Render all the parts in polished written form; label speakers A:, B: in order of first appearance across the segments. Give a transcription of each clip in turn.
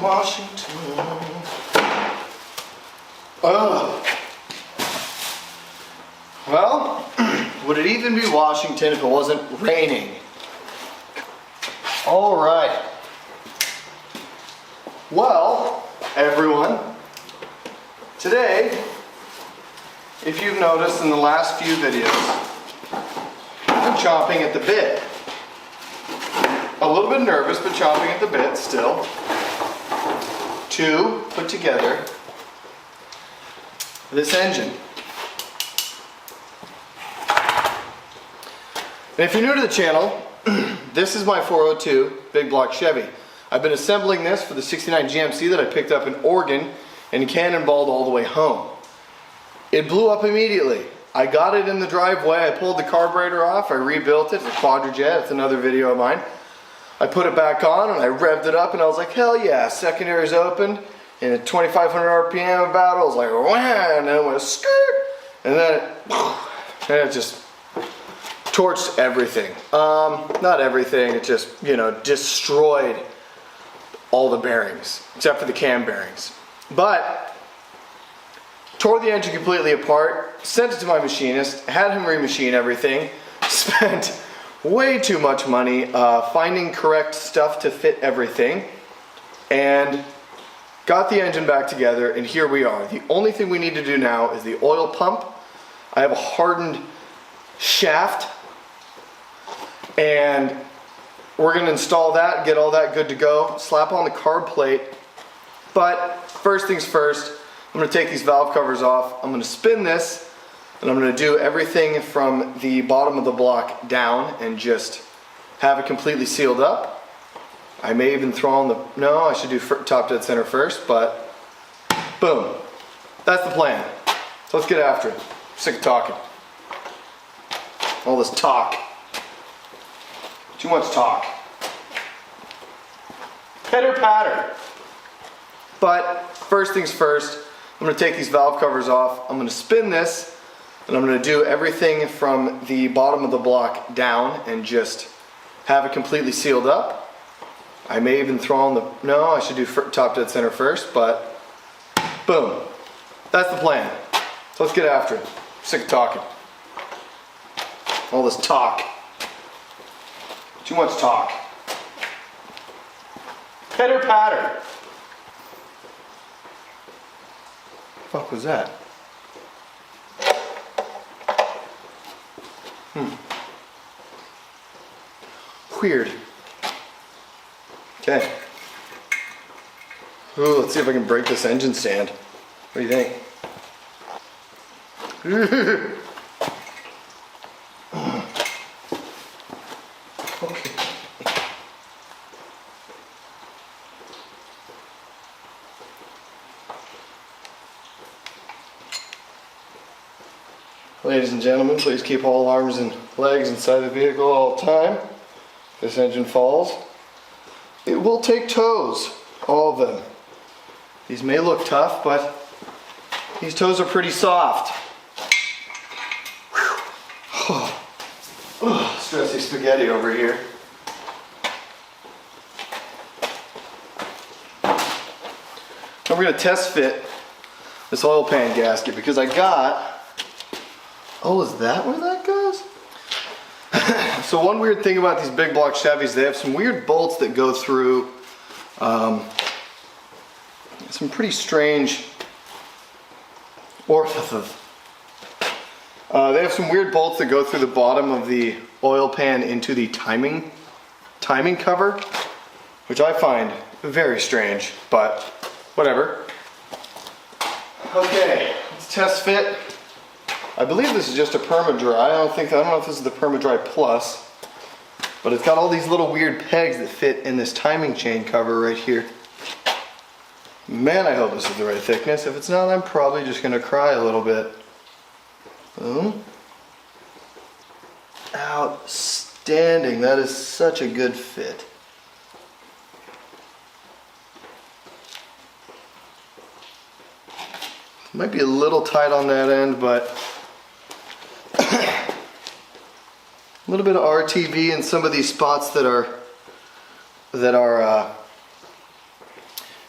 A: Washington. Oh. Well, would it even be Washington if it wasn't raining? All right. Well, everyone, today, if you've noticed in the last few videos, I'm chomping at the bit. A little bit nervous, but chomping at the bit still, to put together this engine. And if you're new to the channel, this is my 402 big block Chevy. I've been assembling this for the 69 GMC that I picked up in Oregon and cannonballed all the way home. It blew up immediately. I got it in the driveway, I pulled the carburetor off, I rebuilt it, it's a quadrijet, it's another video of mine. I put it back on and I revved it up and I was like, hell yeah, secondary's opened, and at 2,500 RPM about, I was like, wham, and then it went skirt, and then it just torched everything. Not everything, it just, destroyed all the bearings, except for the cam bearings. But, tore the engine completely apart, sent it to my machinist, had him remachine everything, spent way too much money finding correct stuff to fit everything, and got the engine back together, and here we are. The only thing we need to do now is the oil pump. I have a hardened shaft, and we're going to install that, get all that good to go, slap on the carb plate. But first things first, I'm going to take these valve covers off, I'm going to spin this, and I'm going to do everything from the bottom of the block down and just have it completely sealed up. I may even throw on the, no, I should do top dead center first, but boom. That's the plan. So let's get after it. I'm sick of talking. All this talk. Too much talk. Pitter patter. But first things first, I'm going to take these valve covers off, I'm going to spin this, and I'm going to do everything from the bottom of the block down and just have it completely sealed up. I may even throw on the, no, I should do top dead center first, but boom. That's the plan. So let's get after it. I'm sick of talking. All this talk. Too much talk. Pitter patter. What the fuck was that? Weird. Okay. Ooh, let's see if I can break this engine stand. What do you think? Okay. Ladies and gentlemen, please keep all arms and legs inside the vehicle all the time. If this engine falls, it will take toes, all of them. These may look tough, but these toes are pretty soft. Oh, stressy spaghetti over here. Now we're going to test fit this oil pan gasket because I got, oh, is that where that goes? So one weird thing about these big block Chevys, they have some weird bolts that go through some pretty strange orifices. They have some weird bolts that go through the bottom of the oil pan into the timing cover, which I find very strange, but whatever. Okay, let's test fit. I believe this is just a Perma-Dry. I don't know if this is the Perma-Dry Plus, but it's got all these little weird pegs that fit in this timing chain cover right here. Man, I hope this is the right thickness. If it's not, I'm probably just gonna cry a little bit. Boom. Outstanding. That is such a good fit. Might be a little tight on that end, but a little bit of RTV in some of these spots that are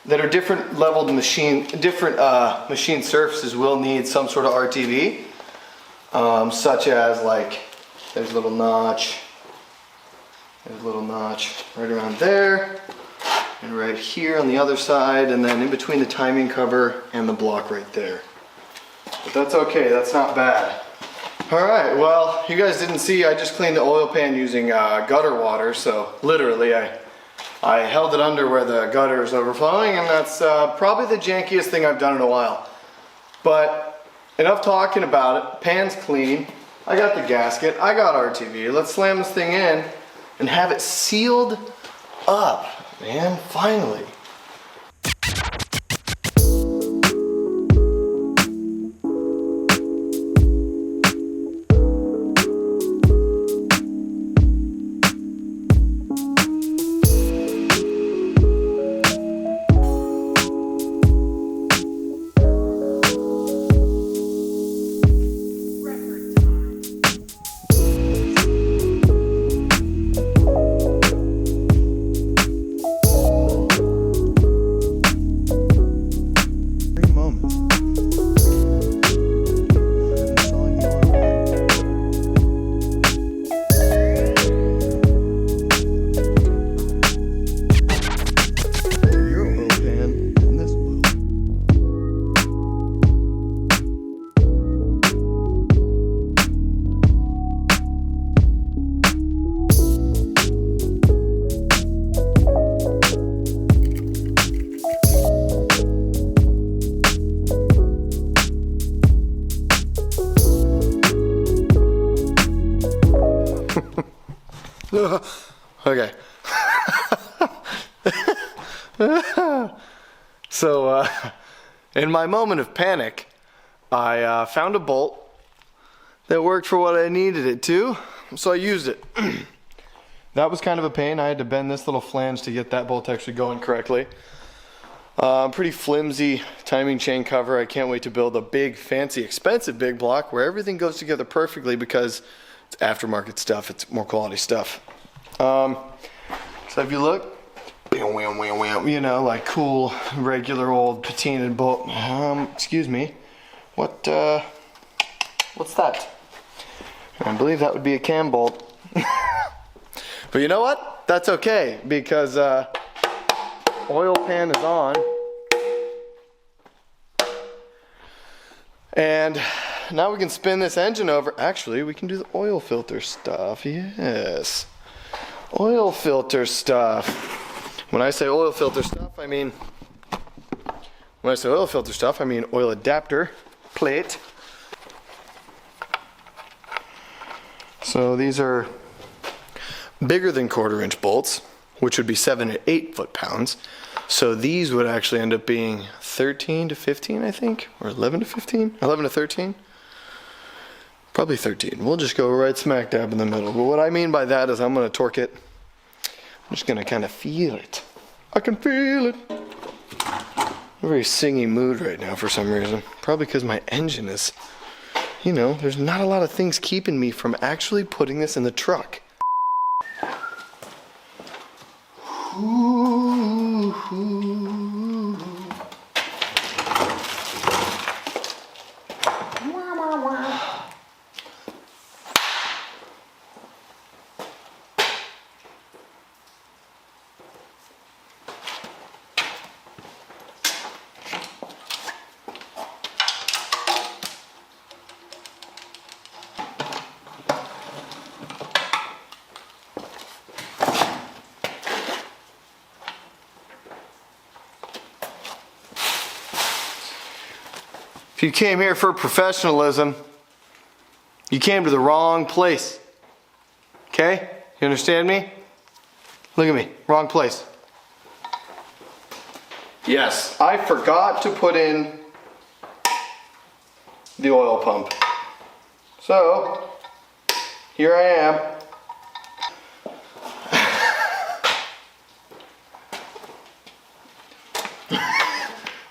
A: that are different leveled machine, different machine surfaces will need some sort of RTV, such as like, there's a little notch, right around there, and right here on the other side, and then in between the timing cover and the block right there. But that's okay, that's not bad. All right, well, you guys didn't see, I just cleaned the oil pan using gutter water, so literally I held it under where the gutter is overflowing, and that's probably the jankiest thing I've done in a while. But enough talking about it. Pan's clean. I got the gasket. I got RTV. Let's slam this thing in and have it sealed up, man, finally. Okay. So, in my moment of panic, I found a bolt that worked for what I needed it to, so I used it. That was kind of a pain. I had to bend this little flange to get that bolt actually going correctly. Pretty flimsy timing chain cover. I can't wait to build a big, fancy, expensive big block where everything goes together perfectly because it's aftermarket stuff. It's more quality stuff. So if you look, you know, like cool, regular old patinaed bolt. Excuse me. What's that? I believe that would be a cam bolt. But you know what? That's okay because oil pan is on. And now we can spin this engine over. Actually, we can do the oil filter stuff. Yes. Oil filter stuff. When I say oil filter stuff, I mean oil adapter plate. So these are bigger than 1/4 inch bolts, which would be 7 to 8 foot-pounds. So these would actually end up being 13 to 15, I think, or 11 to 15, 11 to 13. Probably 13. We'll just go right smack dab in the middle. But what I mean by that is I'm going to torque it. I'm just going to kind of feel it. I can feel it. I'm in a very singy mood right now for some reason. Probably because my engine is, you know, there's not a lot of things keeping me from actually putting this in the truck. Ooh, ooh. If you came here for professionalism, you came to the wrong place. Okay? You understand me? Look at me. Wrong place. Yes, I forgot to put in the oil pump. So, here I am.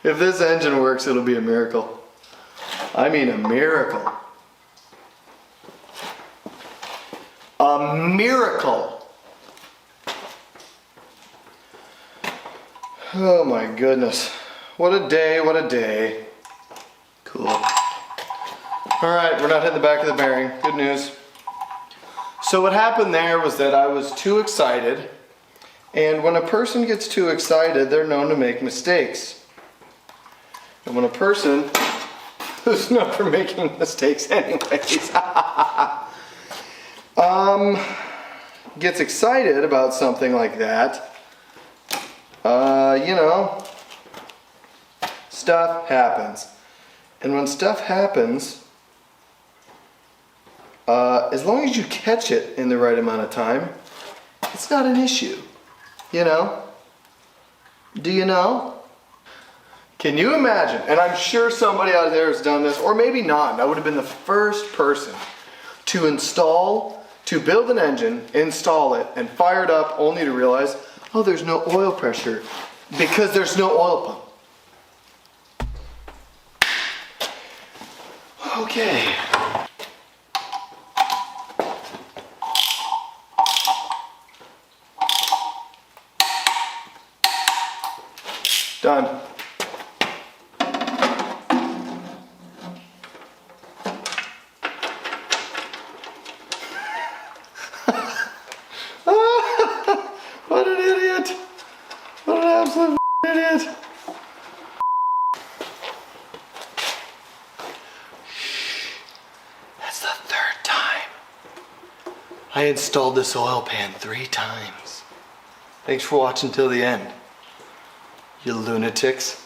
A: If this engine works, it'll be a miracle. I mean a miracle. A miracle. Oh my goodness. What a day, what a day. Cool. All right, we're not hitting the back of the bearing. Good news. So what happened there was that I was too excited, and when a person gets too excited, they're known to make mistakes. And when a person who's known for making mistakes anyways, gets excited about something like that, you know, stuff happens. And when stuff happens, as long as you catch it in the right amount of time, it's not an issue, you know? Do you know? Can you imagine, and I'm sure somebody out there has done this, or maybe not, I would have been the first person to build an engine, install it, and fire it up only to realize, oh, there's no oil pressure because there's no oil pump. Okay. Done. What an idiot. What an absolute idiot. That's the third time. I installed this oil pan 3 times. Thanks for watching till the end, you lunatics.